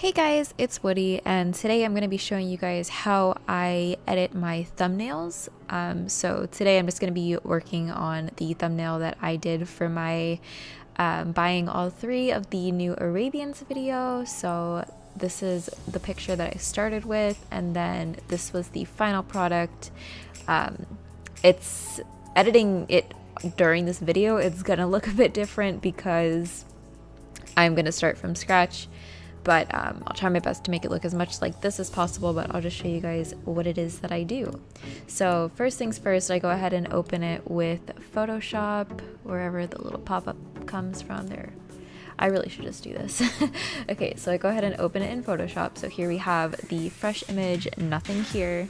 Hey guys, it's Woody, and today I'm going to be showing you guys how I edit my thumbnails. So today I'm just going to be working on the thumbnail that I did for my buying all three of the new Arabians video. So this is the picture that I started with, and then this was the final product. It's editing it during this video, it's going to look a bit different because I'm going to start from scratch. But I'll try my best to make it look as much like this as possible, but I'll just show you guys what it is that I do. So first things first, I go ahead and open it with Photoshop, wherever the little pop-up comes from there. I really should just do this. Okay, so I go ahead and open it in Photoshop. So here we have the fresh image, nothing here.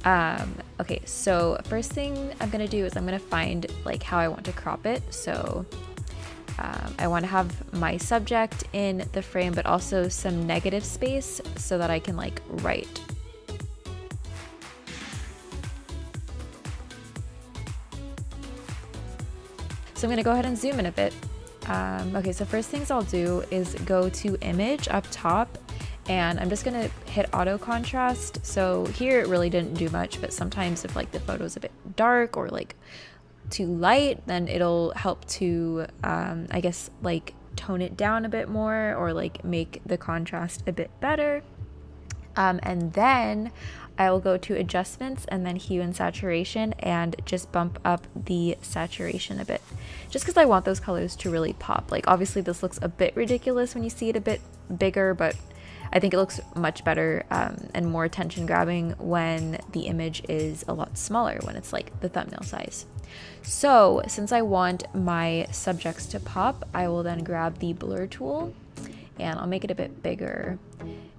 Okay, so first thing I'm gonna do is I'm gonna find like how I want to crop it. So I want to have my subject in the frame, but also some negative space so that I can like write. So I'm going to go ahead and zoom in a bit. Okay, so first things I'll do is go to image up top, and I'm just going to hit auto contrast. So here it really didn't do much, but sometimes if like the photo is a bit dark or like too light, then it'll help to I guess like tone it down a bit more or like make the contrast a bit better. And then I will go to adjustments and then hue and saturation and just bump up the saturation a bit, just because I want those colors to really pop. Like obviously this looks a bit ridiculous when you see it a bit bigger, but I think it looks much better and more attention grabbing when the image is a lot smaller, when it's like the thumbnail size. So since I want my subjects to pop, I will then grab the blur tool and I'll make it a bit bigger.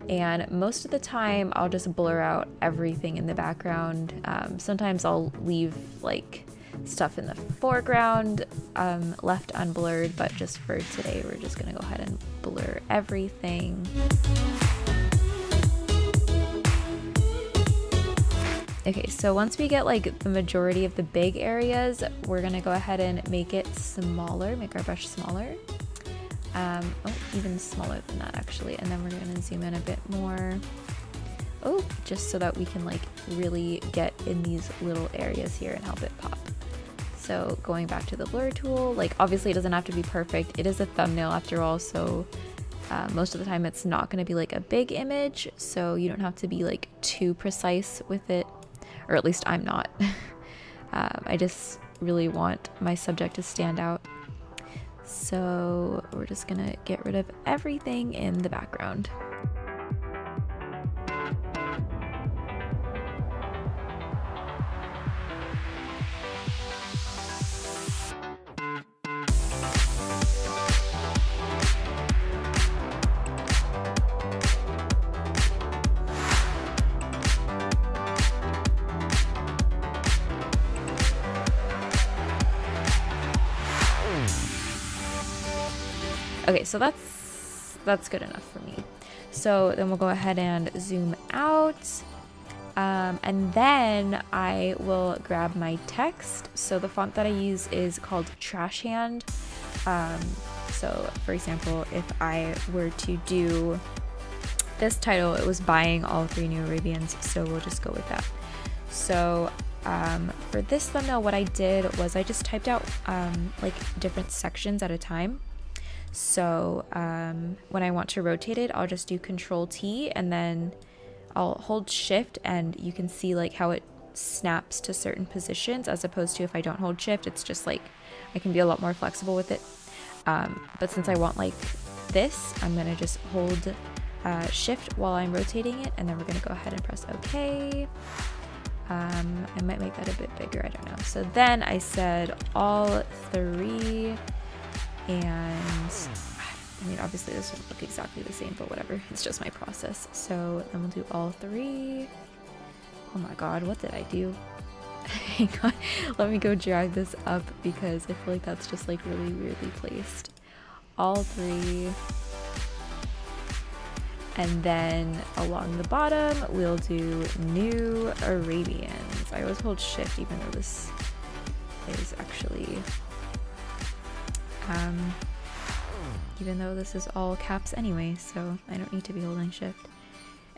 And most of the time I'll just blur out everything in the background. Sometimes I'll leave like stuff in the foreground left unblurred, but just for today we're just gonna go ahead and blur everything. Okay, so once we get like the majority of the big areas, we're gonna go ahead and make it smaller, make our brush smaller. Oh, even smaller than that actually. And then we're gonna zoom in a bit more. Oh, just so that we can like really get in these little areas here and help it pop. So going back to the blur tool, like obviously it doesn't have to be perfect. It is a thumbnail after all, so most of the time it's not gonna be like a big image, so you don't have to be like too precise with it, or at least I'm not. I just really want my subject to stand out. So we're just gonna get rid of everything in the background. Okay, so that's good enough for me. So then we'll go ahead and zoom out, and then I will grab my text. So the font that I use is called Trash Hand. So for example, if I were to do this title, it was buying all three new Arabians, so we'll just go with that. So for this thumbnail, what I did was I just typed out like different sections at a time. So when I want to rotate it, I'll just do Control T and then I'll hold Shift, and you can see like how it snaps to certain positions, as opposed to if I don't hold Shift, it's just like I can be a lot more flexible with it. But since I want like this, I'm gonna just hold Shift while I'm rotating it, and then we're gonna go ahead and press OK. I might make that a bit bigger, I don't know. So then I said all three. And I mean, obviously this would look exactly the same, but whatever, it's just my process. So then we'll do all three. Oh my god, what did I do? Hang on, let me go drag this up because I feel like that's just like really weirdly placed. All three. And then along the bottom, we'll do New Arabians. I always hold Shift even though this is actually even though this is all caps anyway, so I don't need to be holding shift.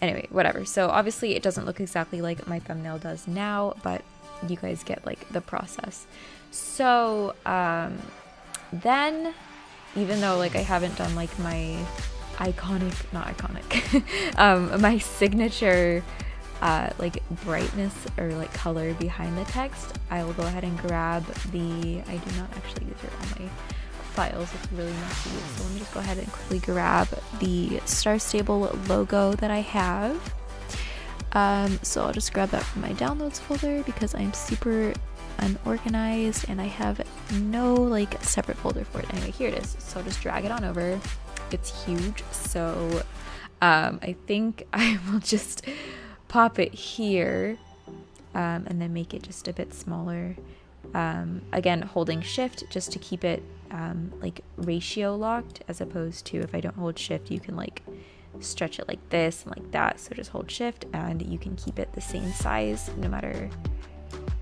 Anyway, whatever. So obviously it doesn't look exactly like my thumbnail does now, but you guys get like the process. So then, even though like I haven't done like my my signature like brightness or like color behind the text, I will go ahead and grab the, I do not actually, these are all my files, it's really messy, so let me just go ahead and quickly grab the Star Stable logo that I have. So I'll just grab that from my downloads folder because I'm super unorganized and I have no like separate folder for it. Anyway, here it is. So I'll just drag it on over. It's huge, so I think I will just pop it here and then make it just a bit smaller. Again, holding shift just to keep it like ratio locked, as opposed to if I don't hold shift, you can like stretch it like this and like that. So just hold shift and you can keep it the same size no matter,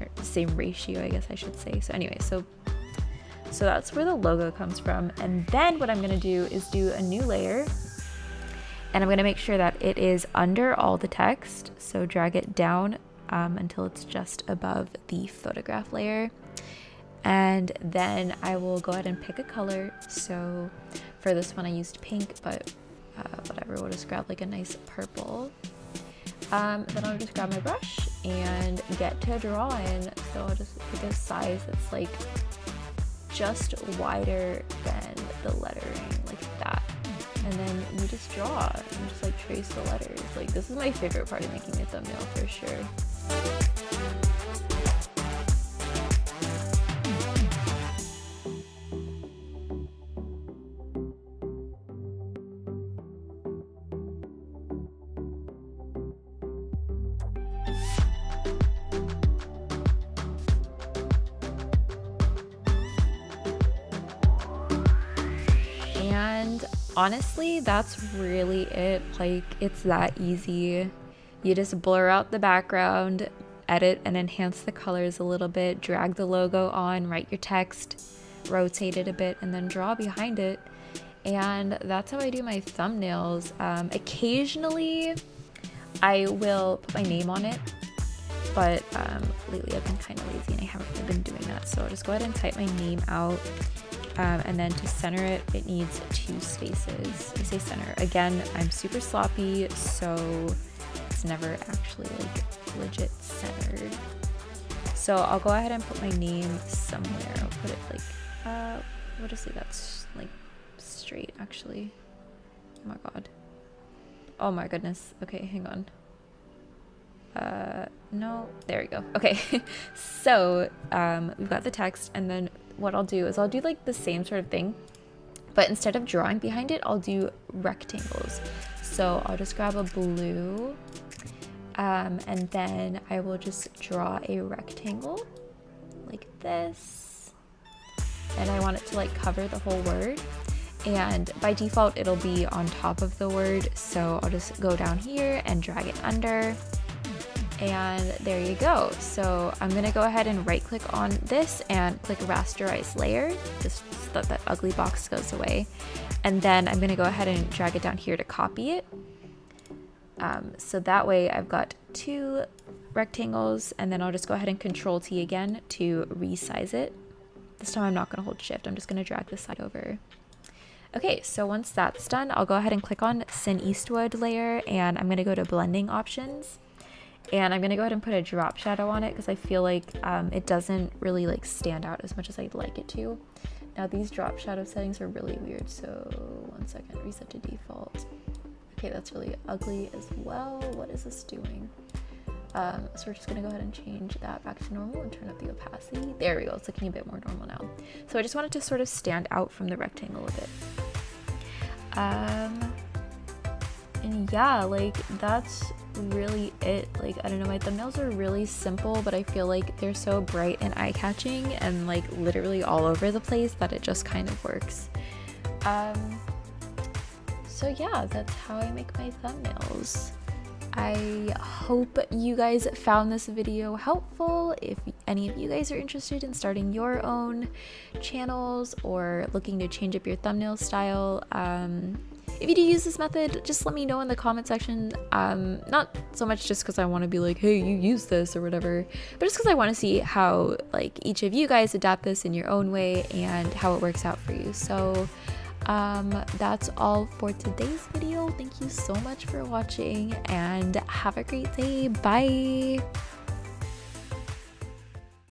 or the same ratio, I guess I should say. So anyway, so that's where the logo comes from. And then what I'm going to do is do a new layer, and I'm going to make sure that it is under all the text. So drag it down until it's just above the photograph layer. And then I will go ahead and pick a color. So for this one I used pink, but whatever, we'll just grab like a nice purple. Then I'll just grab my brush and get to drawing. So I'll just pick a size that's like just wider than the lettering, like that. And then you just draw and just like trace the letters. Like, this is my favorite part of making a thumbnail for sure. And honestly, that's really it. Like, it's that easy. You just blur out the background, edit and enhance the colors a little bit, drag the logo on, write your text, rotate it a bit, and then draw behind it. And that's how I do my thumbnails. Occasionally I will put my name on it, but lately I've been kind of lazy and I haven't really been doing that. So I'll just go ahead and type my name out. And then to center it, it needs 2 spaces. I say center. Again, I'm super sloppy, so it's never actually like legit centered. So I'll go ahead and put my name somewhere. I'll put it like, we'll just say that's like straight actually. Oh my god. Oh my goodness. Okay, hang on. No, there we go. Okay, so we've got the text, and then what I'll do is I'll do like the same sort of thing, but instead of drawing behind it, I'll do rectangles. So I'll just grab a blue, and then I will just draw a rectangle like this, and I want it to like cover the whole word. And by default, it'll be on top of the word. So I'll just go down here and drag it under. And there you go. So I'm gonna go ahead and right click on this and click rasterize layer, just so that that ugly box goes away. And then I'm gonna go ahead and drag it down here to copy it. So that way I've got 2 rectangles, and then I'll just go ahead and Control T again to resize it. This time I'm not gonna hold shift, I'm just gonna drag this side over. Okay, so once that's done, I'll go ahead and click on Synne Eastwood layer, and I'm gonna go to blending options. And I'm gonna go ahead and put a drop shadow on it because I feel like it doesn't really like stand out as much as I'd like it to. Now these drop shadow settings are really weird, so 1 second, reset to default. Okay, that's really ugly as well. What is this doing? So we're just gonna go ahead and change that back to normal and turn up the opacity. There we go, it's looking a bit more normal now. So I just wanted to sort of stand out from the rectangle a bit. And yeah, like that's really it. Like, I don't know, my thumbnails are really simple, but I feel like they're so bright and eye-catching and like literally all over the place that it just kind of works. So yeah, that's how I make my thumbnails. I hope you guys found this video helpful. If any of you guys are interested in starting your own channels or looking to change up your thumbnail style, if you do use this method, just let me know in the comment section. Not so much just because I want to be like, hey, you use this or whatever, but just because I want to see how like each of you guys adapt this in your own way and how it works out for you. So that's all for today's video. Thank you so much for watching and have a great day. Bye.